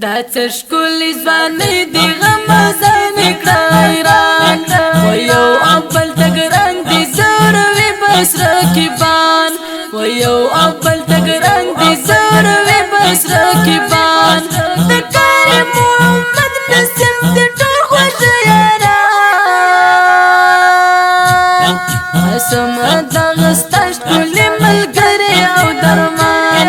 دا څشکولې ځواني دی غمازان کړه حیران و یو اول تګران دی زور وی بس رکیبان و یو اول تګران دی زور وی بس رکیبان د کار محمد نسیم دی ټول خوښ یاران اسم دغستا ښکلې ملګرې او درمان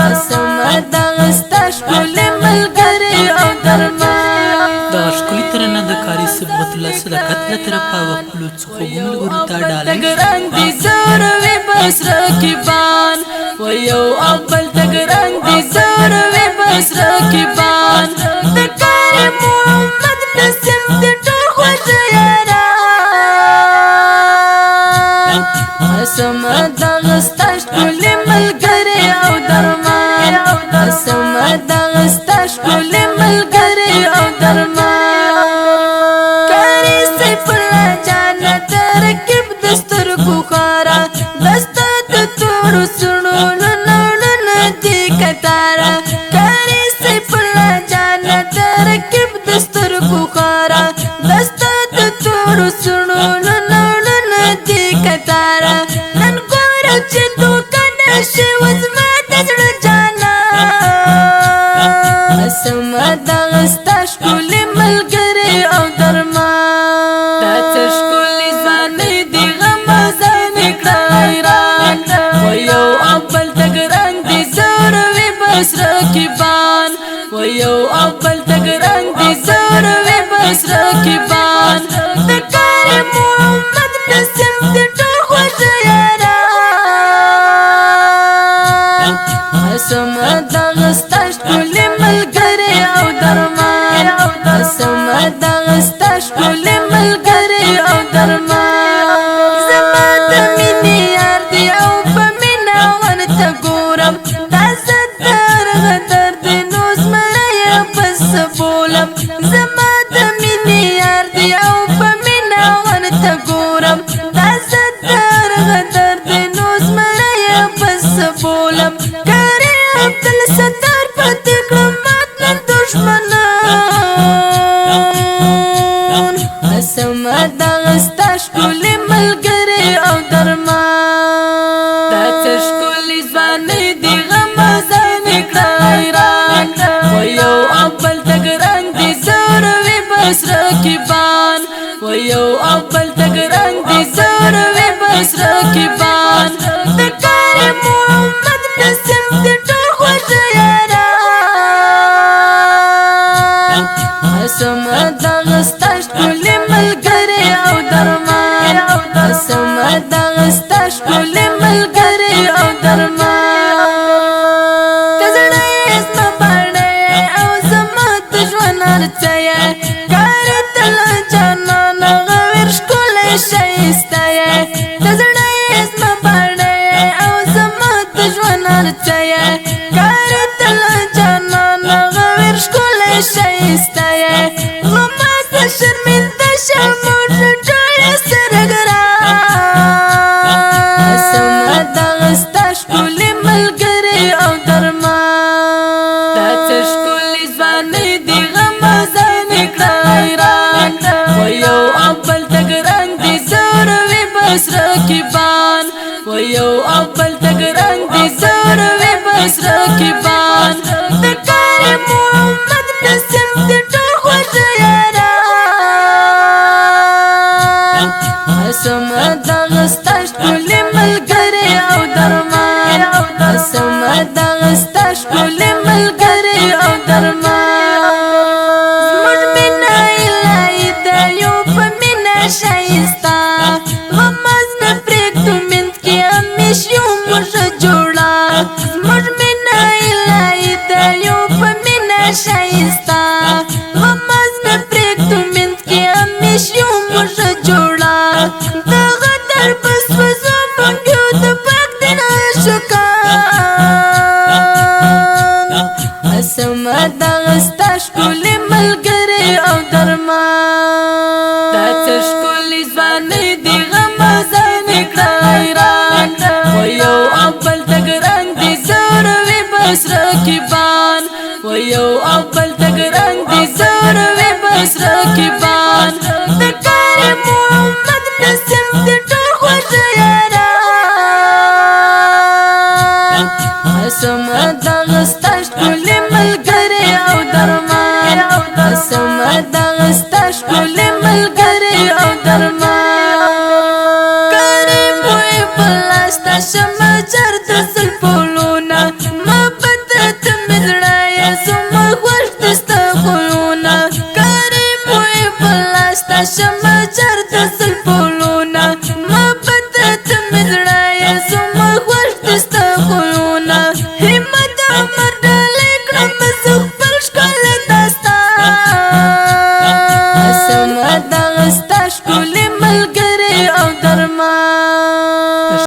اسم دغستا ښکلې ملګرې او درمان دا ښکلي ترانه د قاري صبغت الله صداقت له طرفه وخپلو څو خوږو ملګرو ته ډالۍ تګران دي زور وی بس رکیبان و یو اول تګران دي زور وی بس رکیبان د کار محمد نسیم دی ټول خوښ یاران اسم دغستا ښکلې ملګرې او درمان اسم دغستا ښکلې ملګرې او درمان کاري سیف الله جان ترکیب د سترګو ښارا دسته د تورو سړو نړونه دي کتاره کاري سیف الله جان ترکیب د سترګو ښارا دسته د تورو سړو نړونه دي کتاره نن ګوره چې دوکانه شي وزما د زړه جانا اسم دغستا ښکلې ملګرې او درمان دا څشکولې ځواني دی غمازان کړه حیران و یو اول تګران دی زور وی بس رکیبان و یو اول تګران دی زور وی بس رکیبان د کار محمد نسیم دی ټول خوښ یاران اسم دغستا ښکلې ملګرې او درمان اسم دغستا ښکلې ملګرې او درمان زما د مینې یار دی او په مینه ورته ګورم دا زه د هغه درد نو زمری یې پس بولم زما د مینې یار دی او په مینه ورته ګورم دا زه د هغه درد نو زمری یې پس بولم کاري عبدالستار پاتې کړم مات نن دښمنان اسم دغستا ښکلې ملګرې او درمان دا څشکولې ځواني دی غمازان کړه حیران و یو اول تګران دی زور وی بس رکیبان و یو اول تګران دی زور وی بس رکیبان د کار محمد نسیم دی ټول خوښ یاران اسم دغستا ښکلې ملګرې او درمان اسم دغستا ښکلې ملګرې او درمان که زړه یې زما باڼې او زما د ژوند هرڅه یې کار تل جانان غویر ښکلی ښایسته یې که زړه یې زما باڼې او زما د ژوند هرڅه یې کار تل جانان غویر ښکلی ښایسته یې غما ته شرمنده شه موږ ټول یې سره ګران اسم دغستا ښکلې ملګرې او درمان دا څشکولې ځواني دی غمازان کړه حیران و یو اول تګران دی زور وی بس رکیبان و یو اول تګران دی زور وی بس رکیبان د کار محمد نسیم دی ټول خوښ یاران اسم دغستا ښکلې ملګرې او درمان اسم دغستا ښکلې ملګرې او درمان زموږ مینه الهي ده یو په مینه ښایسته غماز نه پرېږدو منځ کې همیش یو موږ جوړه زموږ مینه الهي ده یو په مینه ښایسته غماز نه پرېږدو منځ کې همیش یو موږ جوړه دغه در بس وزو موږ یو د پاک دین عاشقان اسم دغستا ښکلې ملګرې او درمان دا څشکولې ځواني دی غمازان کړه حیران و یو اول تګران دی زور وی بس رکیبان و یو اول تګران دي زور وی بس رکیبان د کار محمد نسیم دې ټول خوش یاران اسم دغستا ښکلي ملګري او درمان اسم دغستا ښکلي ملګري او درمان کریم وی بلاستا شمه چر د زلفولونه محبت مې زړه یا زما خوښ دي ستا خویونه کریم وی بلاستا شمه چر د زلفولونه محبت مې زړه یا زما خوښ دي ستا